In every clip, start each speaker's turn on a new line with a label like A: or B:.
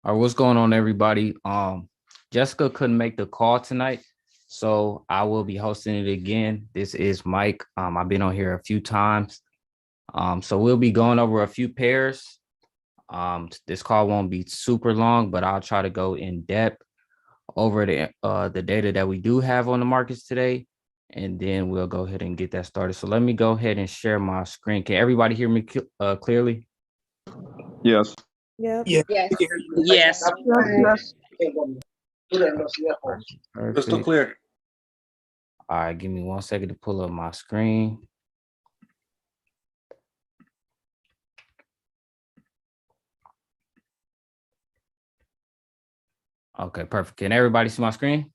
A: All right, what's going on, everybody? Jessica couldn't make the call tonight, so I will be hosting it again. This is Mike. I've been on here a few times. So we'll be going over a few pairs. This call won't be super long, but I'll try to go in depth over the data that we do have on the markets today, and then we'll go ahead and get that started. So let me go ahead and share my screen. Can everybody hear me clearly?
B: Yes.
C: Yep.
D: Yeah.
E: Yes.
D: Yes.
C: Yes.
A: Perfect.
D: Crystal clear.
A: All right, give me 1 second to pull up my screen. Okay, perfect. Can everybody see my screen?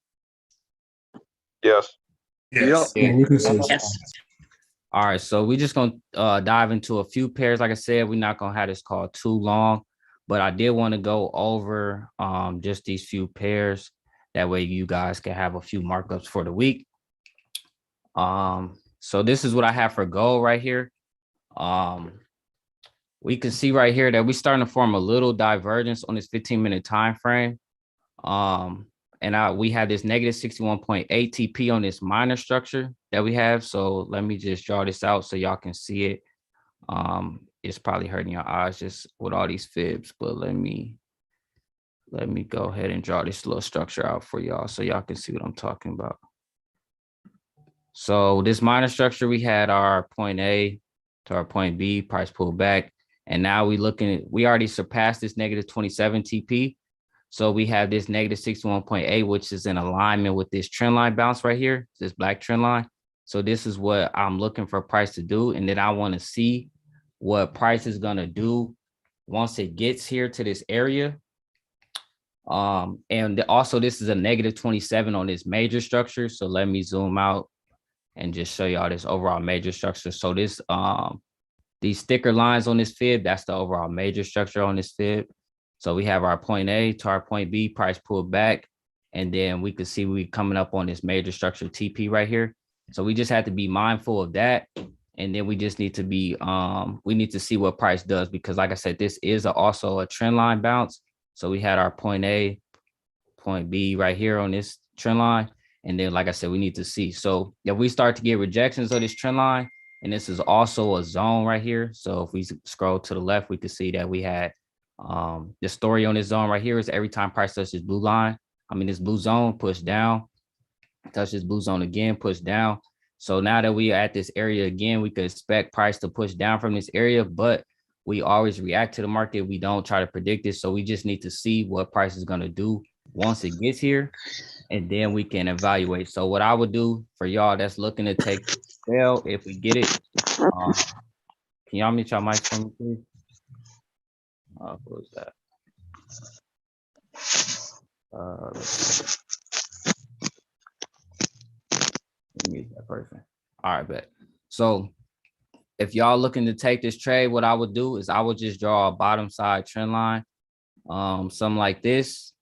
B: Yes.
D: Yes.
B: Yep.
C: Yeah, you can see.
D: Yes.
A: All right, so we're just gonna dive into a few pairs. Like I said, we're not gonna have this call too long, but I did want to go over just these few pairs. That way you guys can have a few markups for the week. So this is what I have for gold right here. We can see right here that we're starting to form a little divergence on this 15-minute time frame. And we have this negative 61.8 TP on this minor structure that we have. So let me just draw this out so y'all can see it. It's probably hurting your eyes just with all these fibs, but let me go ahead and draw this little structure out for y'all so y'all can see what I'm talking about. So this minor structure, we had our point A to our point B, price pulled back. And now we already surpassed this negative 27 TP. So we have this negative 61.8, which is in alignment with this trend line bounce right here, this black trend line. So this is what I'm looking for price to do. And then I want to see what price is going to do once it gets here to this area. And also this is a negative 27 on this major structure. So let me zoom out and just show y'all this overall major structure. So this, these thicker lines on this fib, that's the overall major structure on this fib. So we have our point A to our point B, price pulled back. And then we could see we coming up on this major structure TP right here. So we just have to be mindful of that. And then we just need to be, we need to see what price does, because like I said, this is also a trend line bounce. So we had our point A, point B right here on this trend line. And then, like I said, we need to see. So if we start to get rejections of this trend line, and this is also a zone right here. So if we scroll to the left, we can see that we had the story on this zone right here is every time price touches this blue line, this blue zone, push down, touch this blue zone again, push down. So now that we are at this area again, we could expect price to push down from this area, but we always react to the market. We don't try to predict it. So we just need to see what price is going to do once it gets here, and then we can evaluate. So what I would do for y'all that's looking to take sell, if we get it, can y'all mute your mics for me, please? What was that? Mute that person. All right, bet. So if y'all looking to take this trade, what I would do is I would just draw a bottom side trend line, something like this.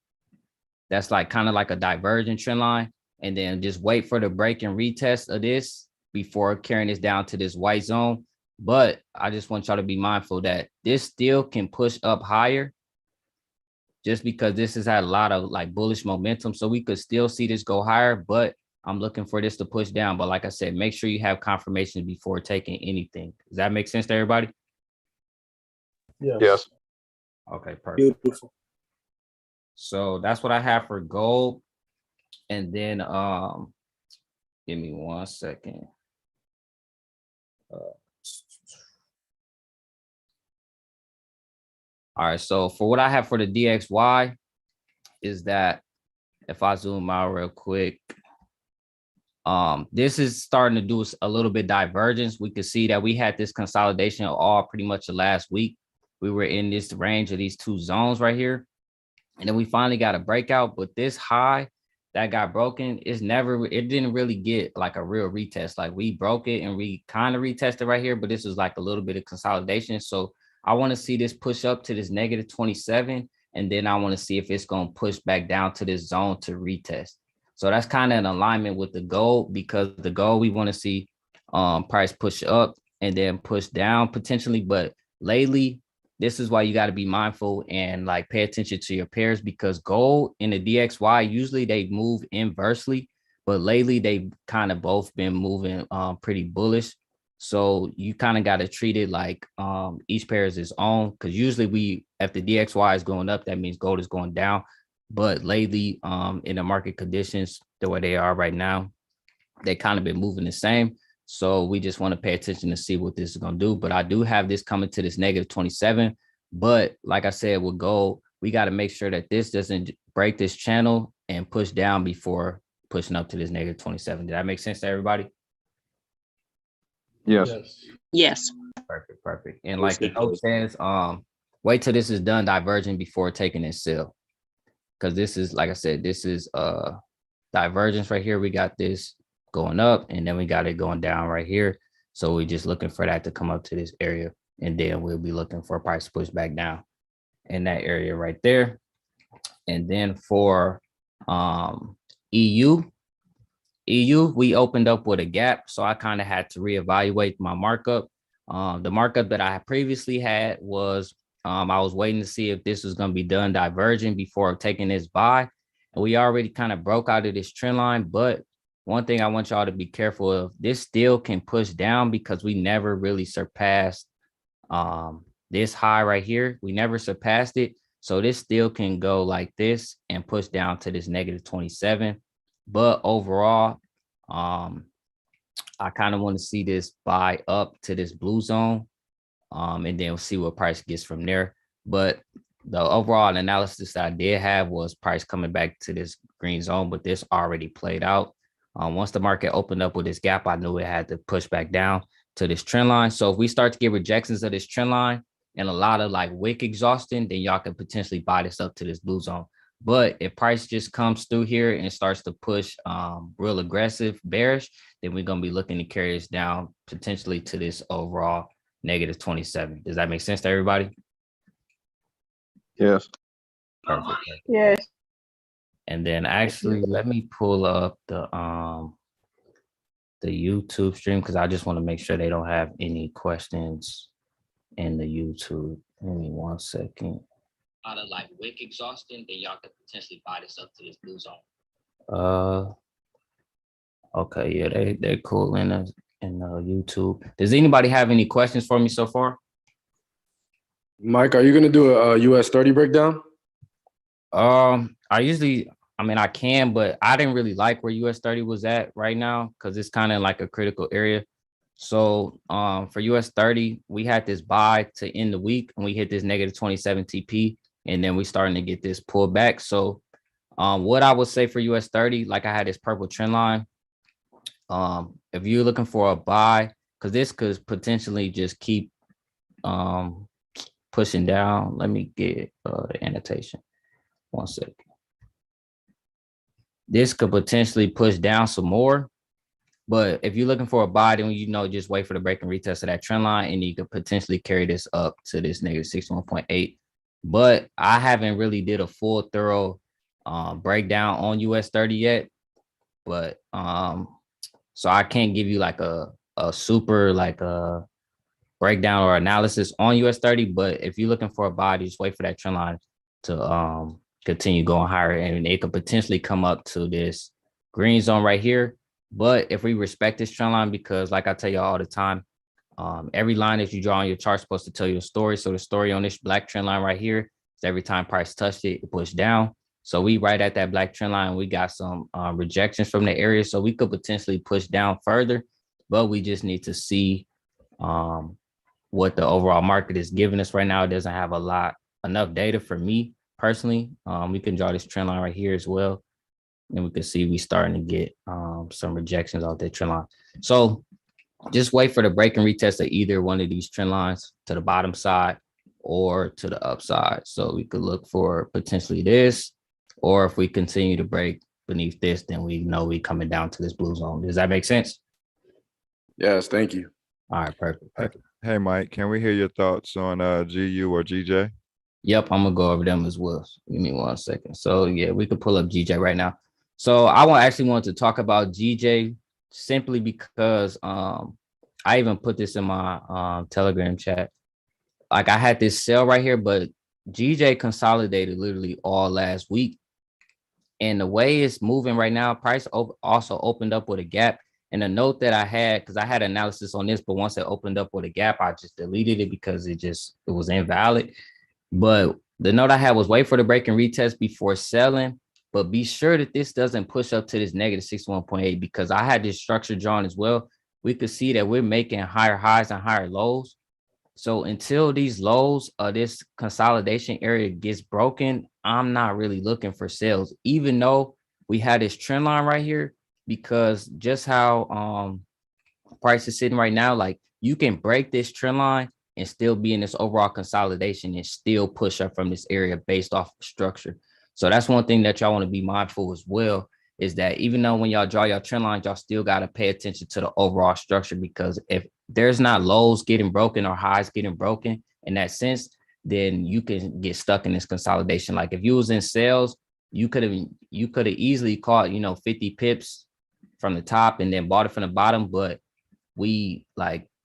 A: That's like kind of like a divergent trend line, and then just wait for the break and retest of this before carrying this down to this white zone. But I just want y'all to be mindful that this still can push up higher, just because this has had a lot of like bullish momentum. So we could still see this go higher, but I'm looking for this to push down. But like I said, make sure you have confirmation before taking anything. Does that make sense to everybody?
B: Yes.
A: Okay, perfect.
C: Beautiful.
A: So that's what I have for gold. And then give me 1 second. All right, so for what I have for the DXY is that if I zoom out real quick, this is starting to do a little bit divergence. We could see that we had this consolidation all pretty much the last week. We were in this range of these two zones right here. And then we finally got a breakout, but this high that got broken it didn't really get like a real retest. Like we broke it and we kind of retested right here, but this was like a little bit of consolidation. So I want to see this push up to this negative 27. And then I want to see if it's going to push back down to this zone to retest. So that's kind of in alignment with the gold, because the gold we want to see price push up and then push down potentially. But lately, this is why you got to be mindful and like pay attention to your pairs, because gold and the DXY, usually they move inversely, but lately they've kind of both been moving pretty bullish. So you kind of got to treat it like each pair is its own, because usually if the DXY is going up, that means gold is going down. But lately, in the market conditions, the way they are right now, they kind of been moving the same. So we just want to pay attention to see what this is going to do. But I do have this coming to this negative 27. But like I said, with gold, we got to make sure that this doesn't break this channel and push down before pushing up to this negative 27. Did that make sense to everybody?
B: Yes.
D: Yes.
A: Perfect. And like the note says, wait till this is done diverging before taking this sell. Because this is, like I said, this is divergence right here. We got this going up, and then we got it going down right here. So we're just looking for that to come up to this area, and then we'll be looking for a price push back down in that area right there. And then for EU, we opened up with a gap, so I kind of had to reevaluate my markup. The markup that I previously had was I was waiting to see if this was going to be done diverging before taking this buy. And we already kind of broke out of this trend line. But one thing I want y'all to be careful of, this still can push down because we never really surpassed this high right here. We never surpassed it. So this still can go like this and push down to this negative 27. But overall, I kind of want to see this buy up to this blue zone. And then we'll see what price gets from there. But the overall analysis that I did have was price coming back to this green zone, but this already played out. Once the market opened up with this gap, I knew it had to push back down to this trend line. So if we start to get rejections of this trend line and a lot of like wick exhausting, then y'all can potentially buy this up to this blue zone. But if price just comes through here and starts to push real aggressive bearish, then we're going to be looking to carry this down potentially to this overall negative 27. Does that make sense to everybody?
B: Yes.
A: Perfect.
C: Yes.
A: And then actually, let me pull up the YouTube stream, because I just want to make sure they don't have any questions in the YouTube. Give me 1 second. Out of like wick exhausting, then y'all could potentially buy this up to this blue zone. Okay, yeah, they're cool in YouTube. Does anybody have any questions for me so far?
E: Mike, are you going to do a US 30 breakdown?
A: I can, but I didn't really like where US 30 was at right now, because it's kind of like a critical area. So for US 30, we had this buy to end the week, and we hit this negative 27 TP, and then we starting to get this pullback. So what I would say for US 30, like I had this purple trend line. If you're looking for a buy, because this could potentially just keep pushing down. Let me get the annotation. 1 second. This could potentially push down some more. But if you're looking for a buy, then just wait for the break and retest of that trend line, and you could potentially carry this up to this negative 61.8. But I haven't really did a full thorough breakdown on US 30 yet. But so I can't give you like a super like a breakdown or analysis on US 30. But if you're looking for a buy, just wait for that trend line to continue going higher, and it could potentially come up to this green zone right here. But if we respect this trend line, because like I tell you all the time, every line that you draw on your chart is supposed to tell you a story. So the story on this black trend line right here is every time price touched it, it pushed down. So we right at that black trend line, we got some rejections from the area. So we could potentially push down further, but we just need to see what the overall market is giving us right now. It doesn't have enough data for me personally. We can draw this trend line right here as well, and we can see we starting to get some rejections off that trend line. So just wait for the break and retest of either one of these trend lines to the bottom side or to the upside. So we could look for potentially this, or if we continue to break beneath this, then we know we coming down to this blue zone. Does that make sense?
E: Yes, thank you.
A: All right, perfect.
F: Hey, Mike, can we hear your thoughts on GU or GJ?
A: Yep, I'm gonna go over them as well. Give me 1 second. So yeah, we could pull up GJ right now. So I actually want to talk about GJ simply because I even put this in my Telegram chat. like I had this sell right here, but GJ consolidated literally all last week. And the way it's moving right now, price also opened up with a gap. And the note that I had, because I had analysis on this, but once it opened up with a gap, I just deleted it because it was invalid. But the note I had was wait for the break and retest before selling, but be sure that this doesn't push up to this negative 61.8 because I had this structure drawn as well. We could see that we're making higher highs and higher lows. So until these lows of this consolidation area gets broken, I'm not really looking for sales, even though we had this trend line right here, because just how price is sitting right now, like you can break this trend line and still be in this overall consolidation and still push up from this area based off of structure. So that's one thing that y'all want to be mindful as well, is that even though when y'all draw your trend lines, y'all still got to pay attention to the overall structure, because if there's not lows getting broken or highs getting broken in that sense, then you can get stuck in this consolidation. Like if you was in sales, you could have easily caught, 50 pips from the top and then bought it from the bottom. But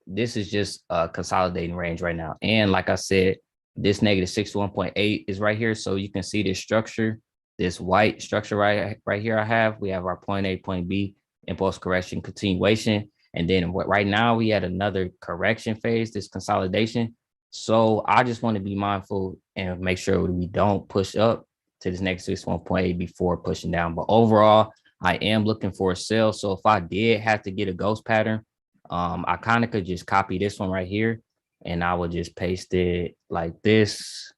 A: this is just a consolidating range right now. And like I said, this negative 61.8 is right here. So you can see this structure, this white structure right here. We have our point A, point B, impulse correction, continuation. And then right now we had another correction phase, this consolidation. So I just want to be mindful and make sure we don't push up to this negative 61.8 before pushing down. But overall, I am looking for a sell. So if I did have to get a ghost pattern, I kind of could just copy this one right here and I would just paste it like this.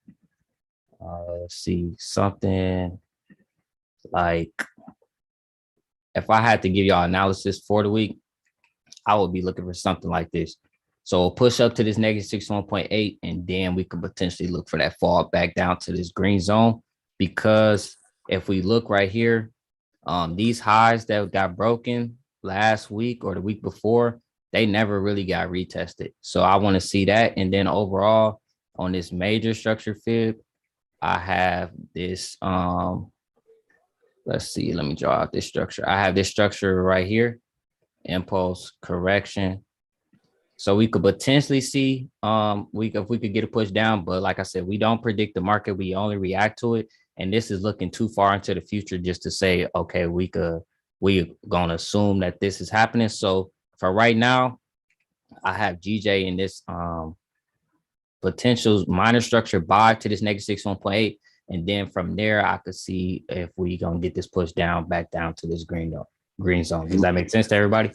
A: Let's see, something like, if I had to give y'all analysis for the week, I would be looking for something like this. So we'll push up to this negative 61.8, and then we could potentially look for that fall back down to this green zone. Because if we look right here, these highs that got broken last week or the week before, they never really got retested. So I want to see that. And then overall on this major structure fib, I have this, let's see, let me draw out this structure. I have this structure right here, impulse correction. So we could potentially see if we could get a push down, but like I said, we don't predict the market, we only react to it. And this is looking too far into the future just to say, okay, we're gonna assume that this is happening. So for right now, I have GJ in this potential minor structure buy to this negative 61.8. And then from there, I could see if we gonna get this push down back down to this green zone. Does that make sense to everybody?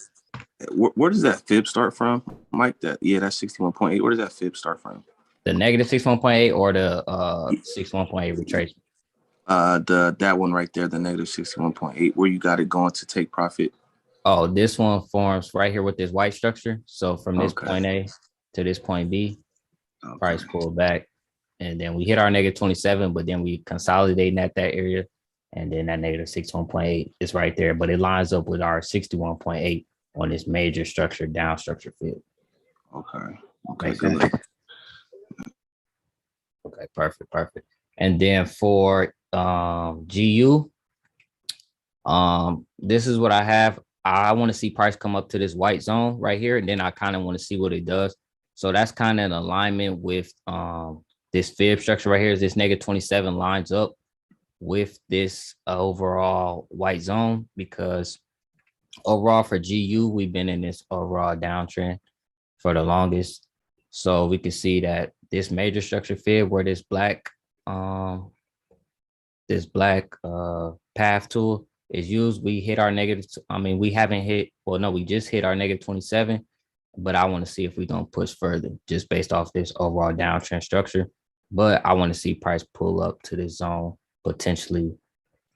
C: Where does that fib start from, Mike? That's 61.8. Where does that fib start from?
A: The negative 61.8 or the 61.8 retracement?
C: That one right there, the negative 61.8, where you got it going to take profit.
A: Oh, this one forms right here with this white structure. So from this point A to this point B, price pull back. And then we hit our negative 27, but then we consolidating at that area. And then that negative 61.8 is right there, but it lines up with our 61.8 on this major structure, down structure field.
C: Okay, good.
A: Okay, perfect. And then for GU, this is what I have. I want to see price come up to this white zone right here, and then I kind of want to see what it does. So that's kind of in alignment with this fib structure right here. Is this negative 27 lines up with this overall white zone, because overall for GU, we've been in this overall downtrend for the longest. So we can see that this major structure fib where this black path tool is used, we hit our negative. We haven't hit, we just hit our negative 27, but I want to see if we don't push further just based off this overall downtrend structure. But I want to see price pull up to this zone potentially.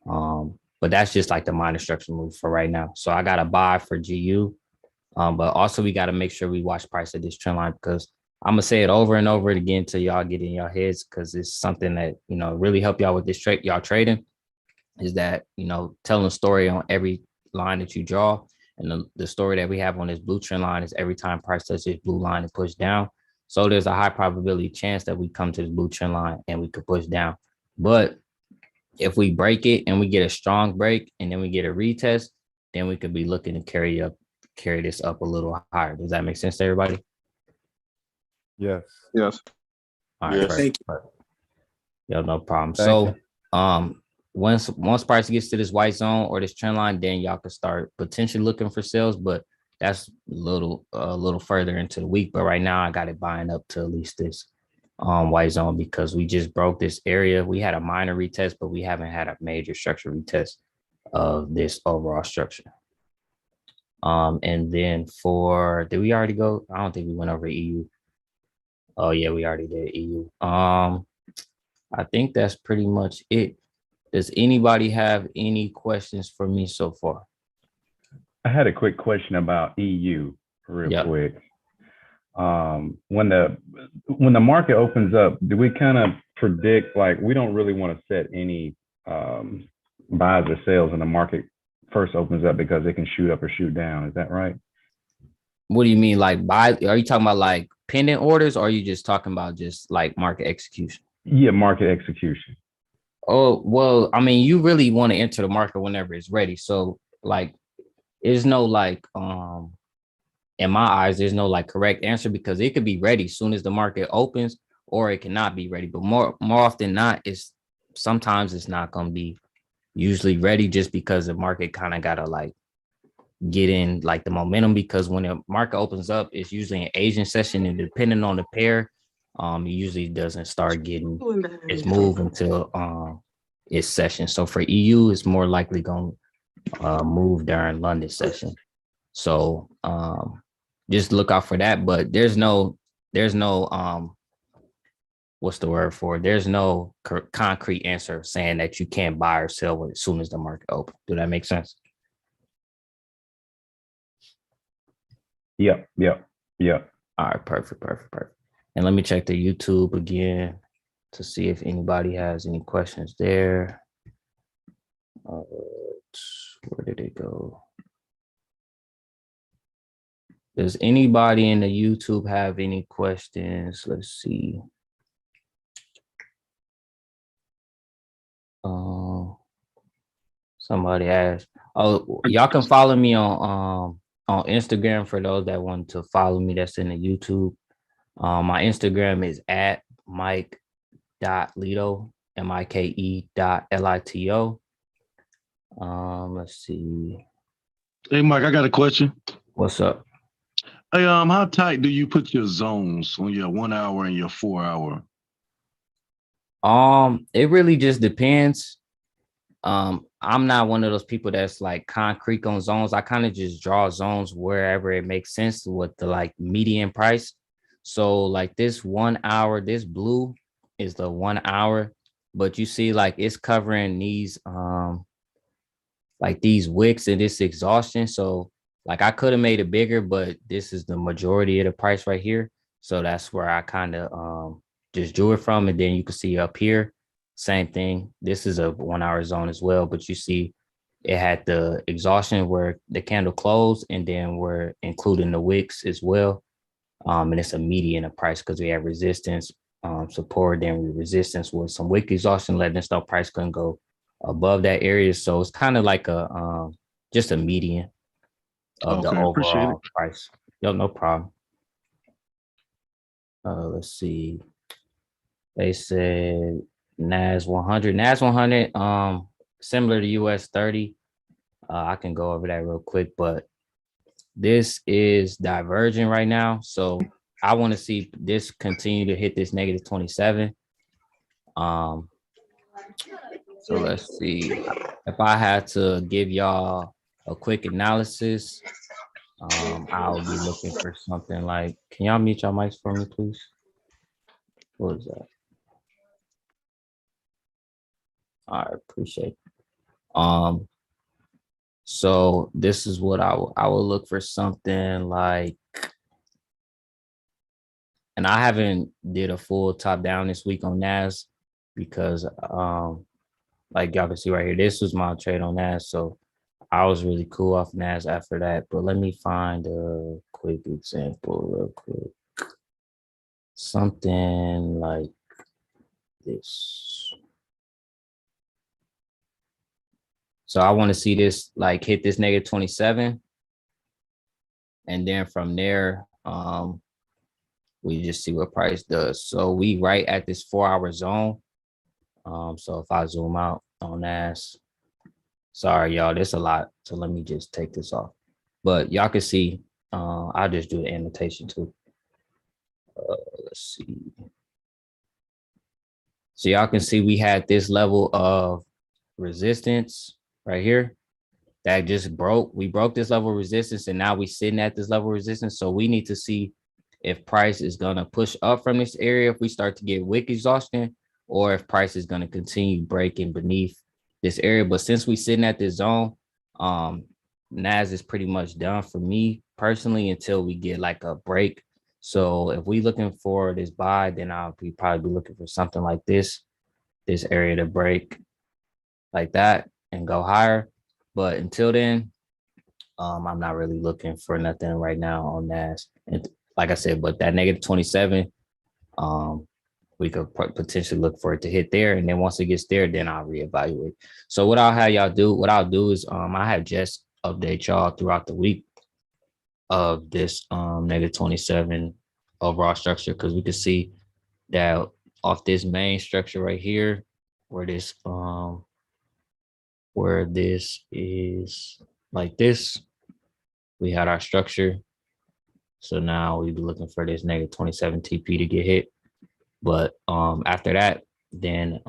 A: But that's just like the minor structure move for right now. So I got a buy for GU. But also we got to make sure we watch price at this trend line, because I'm gonna say it over and over again till y'all get in your heads, because it's something that really help y'all with this trade, y'all trading, is that telling a story on every line that you draw. And the story that we have on this blue trend line is every time price touches this blue line and push down. So there's a high probability chance that we come to this blue trend line and we could push down. But if we break it and we get a strong break and then we get a retest, then we could be looking to carry this up a little higher. Does that make sense to everybody?
F: Yes.
B: Yes.
A: All right,
B: Yes.
A: perfect.
C: Thank you.
A: Perfect. Yeah, no problem.
F: Thank
A: So, once price gets to this white zone or this trend line, then y'all can start potentially looking for sales, but that's a little further into the week. But right now, I got it buying up to at least this white zone because we just broke this area. We had a minor retest, but we haven't had a major structure retest of this overall structure. And then did we already go? I don't think we went over EU. Oh yeah, we already did EU. I think that's pretty much it. Does anybody have any questions for me so far?
G: I had a quick question about EU real
A: Yep.
G: quick. When the market opens up, do we kind of predict, like, we don't really want to set any buys or sales when the market first opens up because it can shoot up or shoot down? Is that right?
A: What do you mean, like buy? Are you talking about like pending orders, or are you just talking about just like market execution?
G: Yeah, market execution.
A: Oh, well, I mean, you really want to enter the market whenever it's ready. So like, there's no like, in my eyes, there's no like correct answer because it could be ready as soon as the market opens, or it cannot be ready. But more often than not, sometimes it's not going to be usually ready just because the market kind of got to like get in like the momentum, because when the market opens up, it's usually an Asian session, and depending on the pair, it usually doesn't start getting its move until its session. So for EU, it's more likely going to move during London session. So just look out for that. But there's no what's the word for it? There's no concrete answer saying that you can't buy or sell as soon as the market opens. Do that make sense?
G: Yep.
A: All right, perfect. And let me check the YouTube again to see if anybody has any questions there. Where did it go? Does anybody in the YouTube have any questions? Let's see. Somebody asked. Oh, y'all can follow me on Instagram for those that want to follow me. That's in the YouTube. My Instagram is at Mike.Lito, MIKE.LITO. Let's see.
H: Hey, Mike, I got a question.
A: What's up?
H: Hey, how tight do you put your zones on your 1 hour and your 4 hour?
A: It really just depends. I'm not one of those people that's like concrete on zones. I kind of just draw zones wherever it makes sense with the like median price. So like this 1 hour, this blue is the 1 hour, but you see like it's covering these like these wicks and this exhaustion. So like I could have made it bigger, but this is the majority of the price right here. So that's where I kind of just drew it from. And then you can see up here, same thing. This is a 1 hour zone as well, but you see it had the exhaustion where the candle closed, and then we're including the wicks as well. And it's a median of price because we have resistance, support, then resistance with some wick exhaustion, letting us know price couldn't go above that area. So it's kind of like a just a median of the overall price. Yo, no problem. Let's see. They said NAS 100. NAS 100, similar to US 30. I can go over that real quick, but this is diverging right now. So I want to see this continue to hit this negative 27. So let's see. If I had to give y'all a quick analysis, I'll be looking for something like, can y'all mute your mics for me, please? What is that? I appreciate it. So this is what I will look for something like, and I haven't did a full top down this week on NAS because like y'all can see right here, this was my trade on NAS. So I was really cool off NAS after that. But let me find a quick example real quick. Something like this. So I want to see this like hit this negative 27. And then from there, we just see what price does. So we right at this 4-hour zone. So if I zoom out on NAS, sorry, y'all, there's a lot. So let me just take this off. But y'all can see, I'll just do the annotation too. Let's see. So y'all can see we had this level of resistance right here that just broke. We broke this level of resistance, and now we sitting at this level of resistance. So we need to see if price is gonna push up from this area, if we start to get wick exhaustion, or if price is gonna continue breaking beneath this area. But since we sitting at this zone, NAS is pretty much done for me personally until we get like a break. So if we looking for this buy, then I'll probably be looking for something like this area to break like that and go higher. But until then, I'm not really looking for nothing right now on NAS. And like I said, but that -27, we could potentially look for it to hit there. And then once it gets there, then I'll reevaluate. So what I'll have y'all do, what I'll do is I have Jess update y'all throughout the week of this -27 overall structure, because we can see that off this main structure right here, where this is like this, we had our structure. So now we'd be looking for this -27 TP to get hit. But after that, then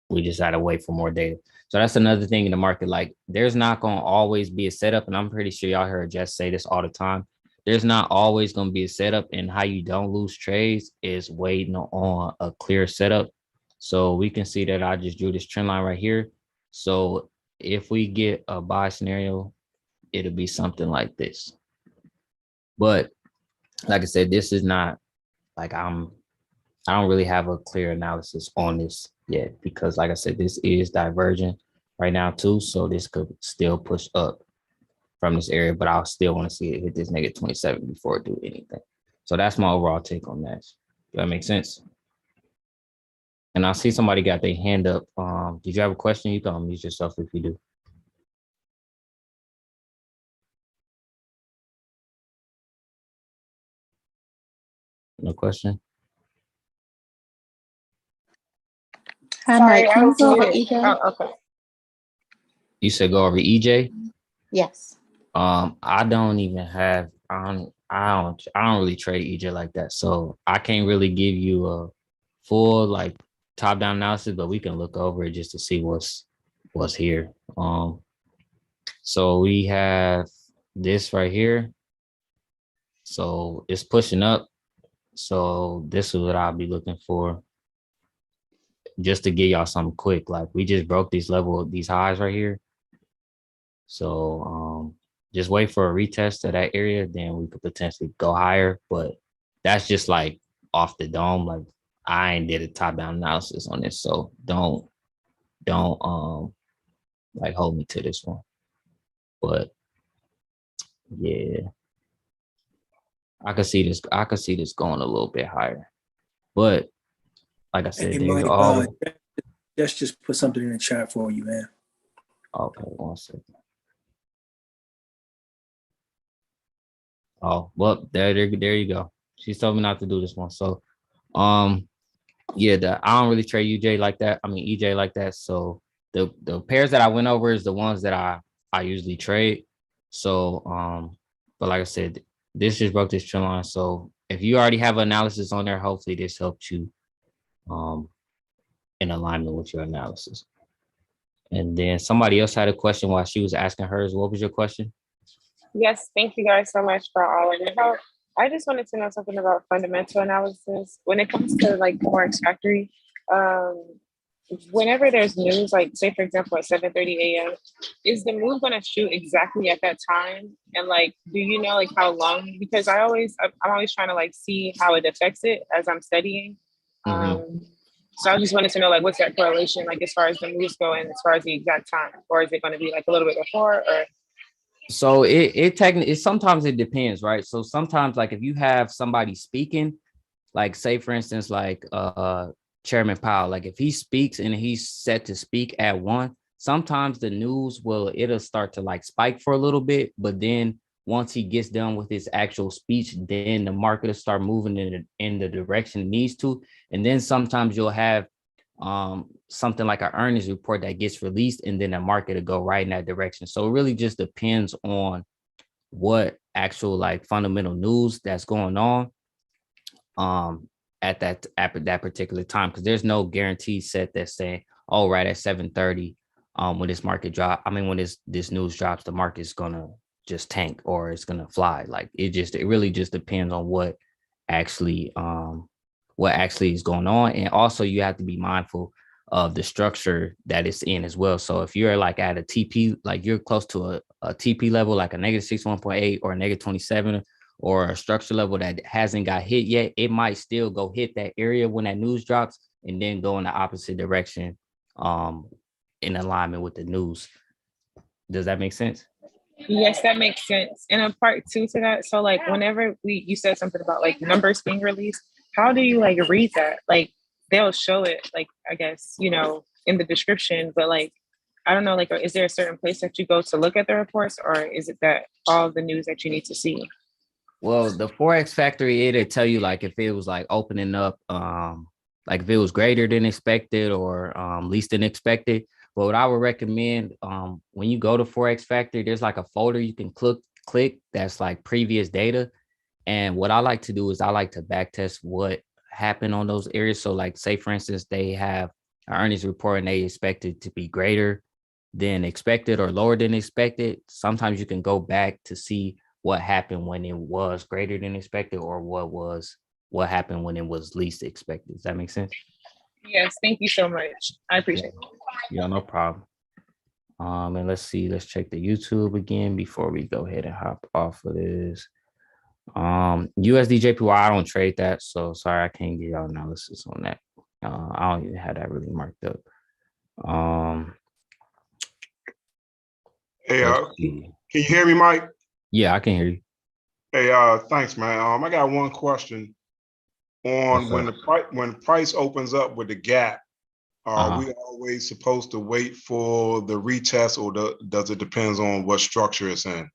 A: we just had to wait for more data. So that's another thing in the market. Like, there's not going to always be a setup. And I'm pretty sure y'all heard Jess say this all the time. There's not always going to be a setup. And how you don't lose trades is waiting on a clear setup. So we can see that I just drew this trend line right here. So if we get a buy scenario, it'll be something like this. But like I said, this is not like I don't really have a clear analysis on this yet, because like I said, this is divergent right now too. So this could still push up from this area, but I'll still want to see it hit this -27 before it do anything. So that's my overall take on that. Does that make sense? And I see somebody got their hand up. Did you have a question? You can unmute yourself if you do. No question?
I: Hi,
D: Sorry,
I: Mike.
D: I
I: Can you
D: was
I: go over
D: muted.
I: EJ?
D: Oh, okay.
A: You said go over EJ?
I: Yes.
A: I don't even have, I don't really trade EJ like that. So I can't really give you a full like top down analysis, but we can look over it just to see what's here. So we have this right here. So it's pushing up. So this is what I'll be looking for. Just to give y'all something quick, like we just broke these highs right here. So just wait for a retest of that area, then we could potentially go higher. But that's just like off the dome. Like, I ain't did a top down analysis on this, so don't like hold me to this one. But yeah, I could see this going a little bit higher. But like I said,
J: Hey,
A: there's
J: Mike,
A: all
J: just put something in the chat for you, man.
A: okay, 1 second. Oh, well, there you go. She's told me not to do this one. So yeah, I don't really trade EJ like that. So the pairs that I went over is the ones that I usually trade. So but like I said, this just broke this trend line. So if you already have analysis on there, hopefully this helps you in alignment with your analysis. And then somebody else had a question while she was asking hers. What was your question?
D: Yes, thank you guys so much for all of your help. I just wanted to know something about fundamental analysis. When it comes to like Forex Factory, whenever there's news, like say for example at 7:30 a.m., is the move going to shoot exactly at that time? And like, do you know like how long? Because I'm always trying to like see how it affects it as I'm studying. So I just wanted to know like what's that correlation like as far as the moves go and as far as the exact time, or is it going to be like a little bit before or?
A: So it sometimes it depends, right? So sometimes like if you have somebody speaking, like say for instance, like Chairman Powell, like if he speaks and he's set to speak at 1, sometimes the news it'll start to like spike for a little bit, but then once he gets done with his actual speech, then the market will start moving in the direction it needs to. And then sometimes you'll have something like an earnings report that gets released, and then the market will go right in that direction. So it really just depends on what actual like fundamental news that's going on at that particular time, because there's no guarantee set that's saying, oh, right at 7:30 when this market drop, I mean when this news drops, the market's gonna just tank or it's gonna fly. Like it really just depends on what actually is going on. And also you have to be mindful of the structure that it's in as well. So if you're like at a TP, like you're close to a TP level, like a negative 61.8 or a negative 27, or a structure level that hasn't got hit yet, it might still go hit that area when that news drops and then go in the opposite direction in alignment with the news. Does that make sense?
D: Yes, that makes sense. And a part two to that. So like whenever you said something about like numbers being released, how do you like read that? Like they'll show it, like, I guess, you know, in the description, but like, I don't know, like, is there a certain place that you go to look at the reports, or is it that all the news that you need to see?
A: Well, the Forex Factory, it'll tell you like if it was like opening up, like if it was greater than expected or least than expected. But what I would recommend, when you go to Forex Factory, there's like a folder you can click that's like previous data. And what I like to do is I like to back test what happened on those areas. So like say, for instance, they have an earnings report and they expect it to be greater than expected or lower than expected. Sometimes you can go back to see what happened when it was greater than expected, or what happened when it was least expected. Does that make sense?
D: Yes, thank you so much. I appreciate it.
A: Yeah, no problem. And let's check the YouTube again before we go ahead and hop off of this. USD JPY, I don't trade that, so sorry, I can't give y'all analysis on that. I don't even have that really marked up.
B: Hey, can you hear me, Mike?
A: Yeah, I can hear you.
B: Hey, thanks, man. I got one question on when the price opens up with the gap. Are we always supposed to wait for the retest, or does it depends on what structure it's in?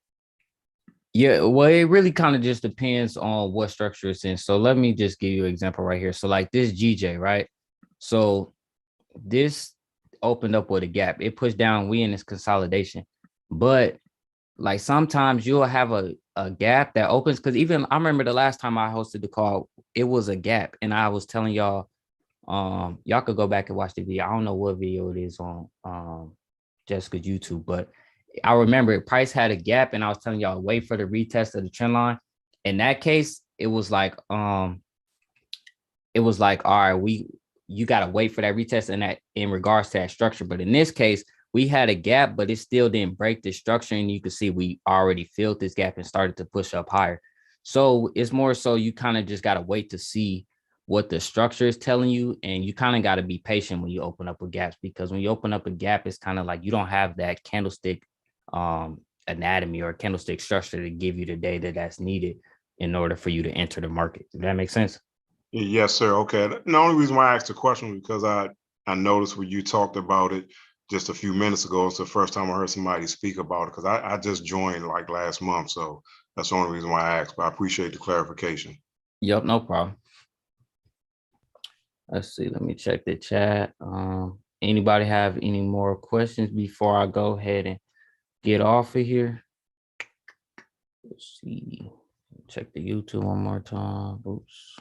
A: Yeah, well, it really kind of just depends on what structure it's in. So let me just give you an example right here. So like this GJ, right? So this opened up with a gap. It pushed down, we in this consolidation. But like sometimes you'll have a gap that opens, because even I remember the last time I hosted the call, it was a gap. And I was telling y'all, y'all could go back and watch the video. I don't know what video it is on Jessica's YouTube, but I remember price had a gap and I was telling y'all wait for the retest of the trend line. In that case, it was like all right, you gotta wait for that retest and that in regards to that structure. But in this case, we had a gap, but it still didn't break the structure. And you can see we already filled this gap and started to push up higher. So it's more so you kind of just gotta wait to see what the structure is telling you. And you kind of got to be patient when you open up with gaps, because when you open up a gap, it's kind of like you don't have that candlestick anatomy or candlestick structure to give you the data that's needed in order for you to enter the market. Does that make sense?
B: Yes, sir. Okay. The only reason why I asked the question was because I noticed when you talked about it just a few minutes ago. It's the first time I heard somebody speak about it, because I just joined like last month. So that's the only reason why I asked, but I appreciate the clarification.
A: Yep, no problem. Let's see, let me check the chat. Anybody have any more questions before I go ahead and get off of here? Let's see, check the YouTube one more time. Oops.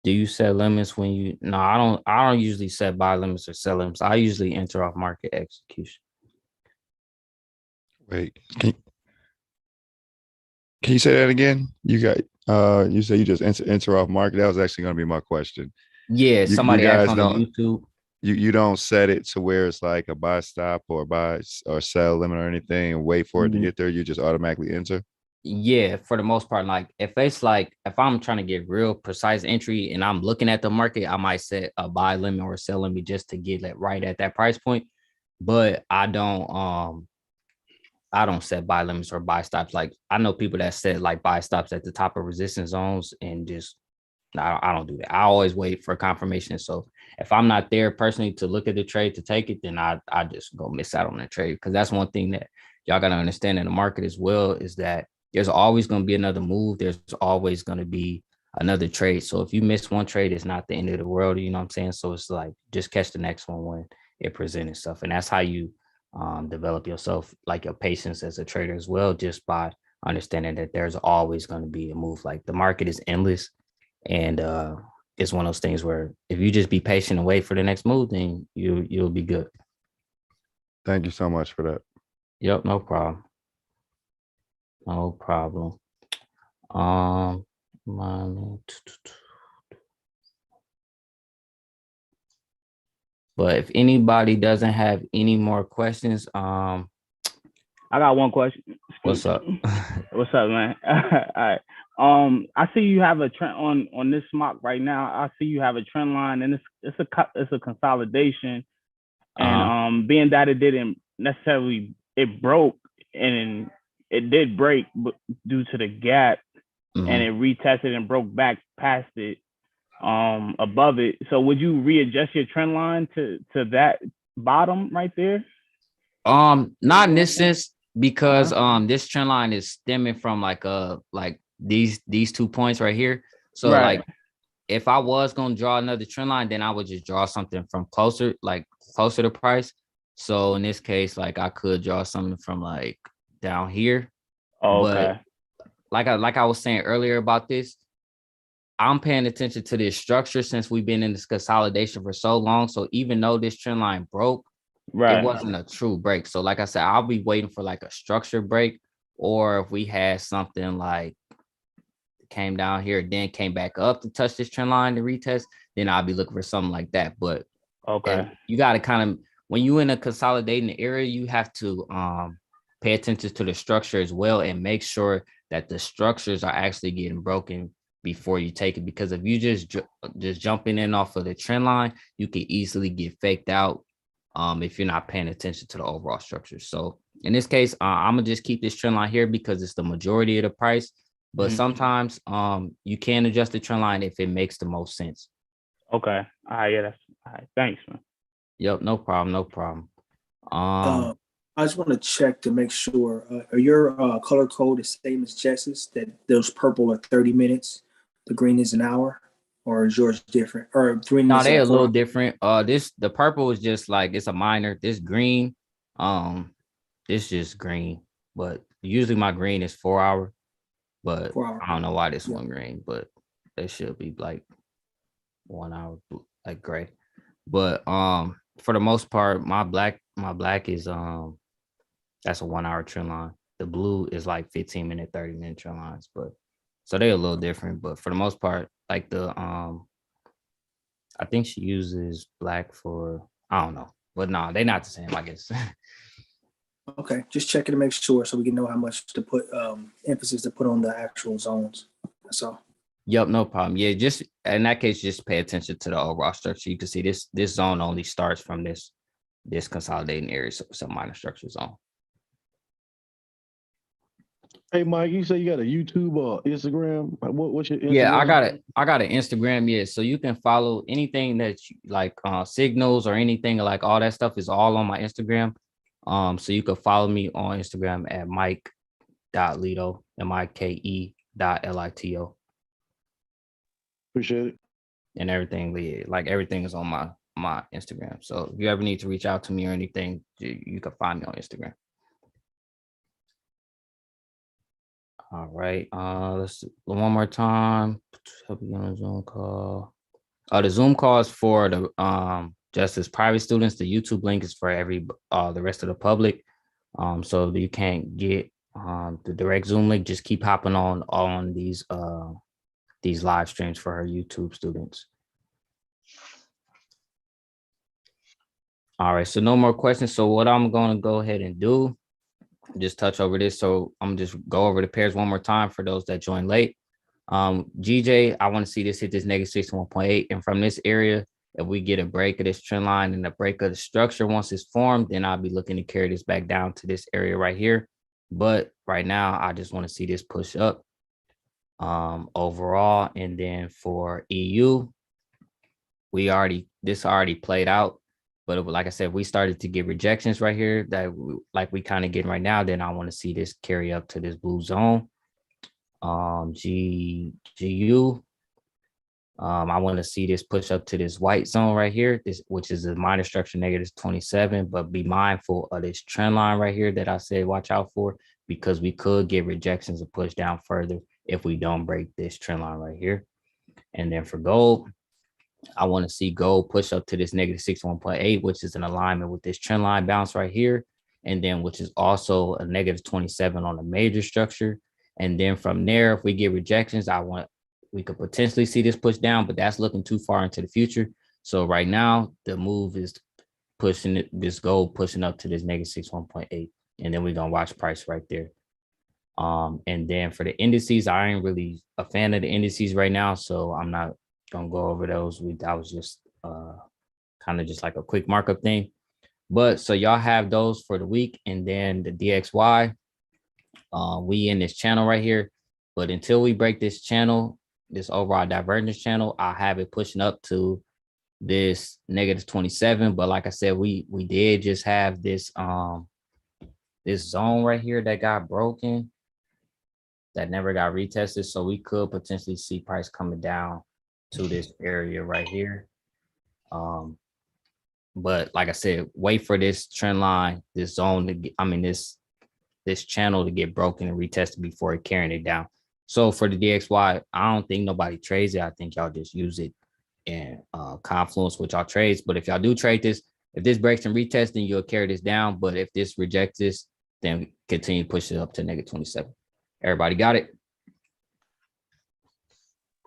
A: Do you set limits when you? No, I don't usually set buy limits or sell limits. I usually enter off market execution.
F: Wait, can you say that again? You said you just enter off market. That was actually going to be my question.
A: Yeah, somebody asked on the YouTube.
F: You don't set it to where it's like a buy stop or buy or sell limit or anything and wait for it to get there. You just automatically enter.
A: Yeah, for the most part. Like if I'm trying to get real precise entry and I'm looking at the market, I might set a buy limit or a sell limit just to get it right at that price point. But I don't set buy limits or buy stops. Like I know people that set like buy stops at the top of resistance zones, and just I don't do that. I always wait for confirmation. So if I'm not there personally to look at the trade to take it, then I just go miss out on the trade, because that's one thing that y'all got to understand in the market as well is that there's always going to be another move. There's always going to be another trade. So if you miss one trade, it's not the end of the world. You know what I'm saying? So it's like, just catch the next one when it presents itself. And that's how you develop yourself, like your patience as a trader as well, just by understanding that there's always going to be a move. Like the market is endless. And it's one of those things where if you just be patient and wait for the next move, then you'll be good.
F: Thank you so much for that.
A: Yep, no problem. No problem. But if anybody doesn't have any more questions,
K: I got one question.
A: What's up?
K: What's up, man? All right. I see you have a trend on this mock right now. I see you have a trend line, and it's a consolidation. And being that it didn't necessarily, it broke, and it did break, but due to the gap, and it retested and broke back past it, above it. So would you readjust your trend line to that bottom right there?
A: Not in this sense, because this trend line is stemming from like these 2 points right here. So like if I was gonna draw another trend line, then I would just draw something from closer to price. So in this case, like I could draw something from like down here.
K: Oh, okay.
A: But like I was saying earlier about this, I'm paying attention to this structure since we've been in this consolidation for so long. So even though this trend line broke, it wasn't a true break. So like I said, I'll be waiting for like a structure break, or if we had something like came down here, then came back up to touch this trend line to retest, then I'll be looking for something like that. But you got to kind of, when you're in a consolidating area, you have to pay attention to the structure as well and make sure that the structures are actually getting broken before you take it. Because if you just jumping in off of the trend line, you can easily get faked out if you're not paying attention to the overall structure. So in this case, I'm gonna just keep this trend line here because it's the majority of the price. But sometimes you can adjust the trend line if it makes the most sense.
K: Okay. All right. Yeah. That's all right. Thanks, man.
A: Yep. No problem. No problem.
J: I just want to check to make sure. Are your color code the same as Jess's? That those purple are 30 minutes, the green is an hour, or is yours different? Or 3
A: No,
J: minutes?
A: they a little different. The purple is just like it's a minor. This green, this just green. But usually my green is 4 hour. But I don't know why this one green, but they should be like 1 hour like gray. But for the most part, my black is that's a 1 hour trend line. The blue is like 15-minute, 30-minute trend lines. But so they're a little different. But for the most part, like the I think she uses black for, I don't know. But no, they're not the same, I guess.
J: Okay, just checking to make sure so we can know how much to put emphasis to put on the actual zones. That's all.
A: Yep, no problem. Yeah, just in that case, just pay attention to the overall structure. You can see this zone only starts from this consolidating area, so it's a minor structure zone.
H: Hey, Mike, you say you got a YouTube or Instagram? What's your Instagram?
A: Yeah, I got an Instagram. Yeah, so you can follow anything that you like, signals or anything like all that stuff is all on my Instagram. So you can follow me on Instagram at mike.lito, MIKE.LITO.
H: Appreciate it.
A: And everything, like everything is on my Instagram. So if you ever need to reach out to me or anything, you can find me on Instagram. All right. Let's do one more time. Help you on a Zoom call. The Zoom call is for the just as private students. The YouTube link is for the rest of the public. So you can't get the direct Zoom link. Just keep hopping on these live streams for her YouTube students. All right. So no more questions. So what I'm going to go ahead and do, just touch over this. So I'm just go over the pairs one more time for those that joined late. GJ, I want to see this hit this negative 61.8. And from this area, if we get a break of this trend line and a break of the structure, once it's formed, then I'll be looking to carry this back down to this area right here. But right now, I just want to see this push up overall. And then for EU, this already played out. But like I said, if we started to get rejections right here like we kind of getting right now, then I want to see this carry up to this blue zone. GU. I want to see this push up to this white zone right here, which is a minor structure -27, but be mindful of this trend line right here that I said watch out for, because we could get rejections and push down further if we don't break this trend line right here. And then for gold, I want to see gold push up to this -61.8, which is in alignment with this trend line bounce right here. And then which is also a -27 on the major structure. And then from there, if we get rejections, we could potentially see this push down, but that's looking too far into the future. So right now, the move is pushing this gold pushing up to this -61.8. And then we're going to watch price right there. And then for the indices, I ain't really a fan of the indices right now, so I'm not gonna go over those. That was just kind of just like a quick markup thing. But so y'all have those for the week, and then the DXY. We in this channel right here, but until we break this channel, this overall divergence channel, I'll have it pushing up to this -27. But like I said, we did just have this this zone right here that got broken, that never got retested. So we could potentially see price coming down to this area right here. But like I said, wait for this trend line, this zone to get, this channel to get broken and retested before carrying it down. So for the DXY, I don't think nobody trades it. I think y'all just use it in confluence with y'all trades. But if y'all do trade this, if this breaks and retests, then you'll carry this down. But if this rejects this, then continue to push it up to -27. Everybody got it?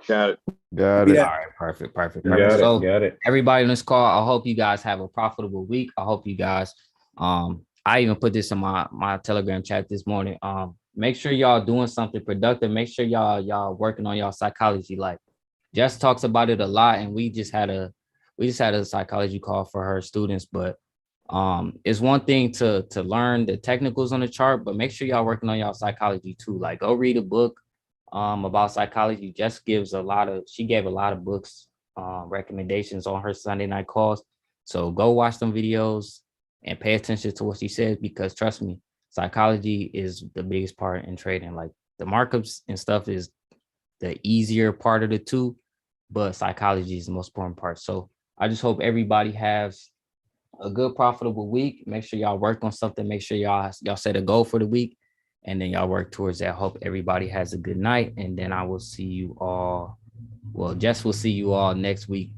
G: Got it.
F: Got it.
A: All right, perfect.
G: Got it.
A: Everybody on this call, I hope you guys have a profitable week. I hope you guys, I even put this in my Telegram chat this morning. Make sure y'all doing something productive. Make sure y'all working on y'all psychology. Like Jess talks about it a lot, and we just had a psychology call for her students. But it's one thing to learn the technicals on the chart, but make sure y'all working on y'all psychology too. Like go read a book about psychology. Jess she gave a lot of books recommendations on her Sunday night calls. So go watch them videos and pay attention to what she says, because trust me, psychology is the biggest part in trading. Like the markups and stuff is the easier part of the two, but psychology is the most important part. So I just hope everybody has a good profitable week. Make sure y'all work on something. Make sure y'all set a goal for the week, and then y'all work towards that. Hope everybody has a good night, and then I will see you all. Well, Jess will see you all next week.